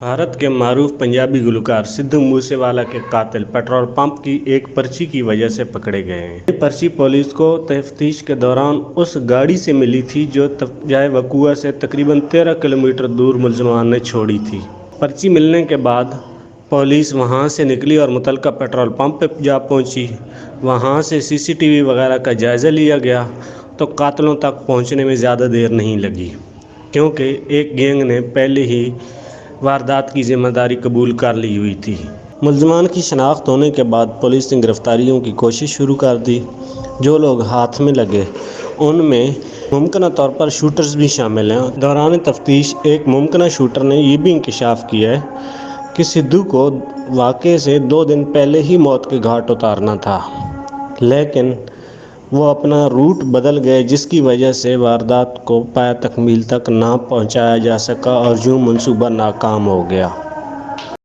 بھارت کے معروف پنجابی گلوکار سدھو موسے والا کے قاتل پیٹرول پمپ کی ایک پرچی کی وجہ سے پکڑے گئے ہیں۔ یہ پرچی پولیس کو تفتیش کے دوران اس گاڑی سے ملی تھی جو جائے وقوع سے تقریباً 13 کلومیٹر دور ملزمان نے چھوڑی تھی۔ پرچی ملنے کے بعد پولیس وہاں سے نکلی اور متعلقہ پیٹرول پمپ پہ جا پہنچی۔ وہاں سے CCTV وغیرہ کا جائزہ لیا گیا تو قاتلوں تک پہنچنے میں زیادہ دیر نہیں لگی، کیونکہ ایک گینگ نے پہلے ہی واردات کی ذمہ داری قبول کر لی ہوئی تھی۔ ملزمان کی شناخت ہونے کے بعد پولیس نے گرفتاریوں کی کوشش شروع کر دی۔ جو لوگ ہاتھ میں لگے ان میں ممکنہ طور پر شوٹرز بھی شامل ہیں۔ دوران تفتیش ایک ممکنہ شوٹر نے یہ بھی انکشاف کیا ہے کہ سدھو کو واقعے سے 2 دن پہلے ہی موت کے گھاٹ اترنا تھا، لیکن وہ اپنا روٹ بدل گئے، جس کی وجہ سے واردات کو پایہ تکمیل تک نہ پہنچایا جا سکا اور یوں منصوبہ ناکام ہو گیا۔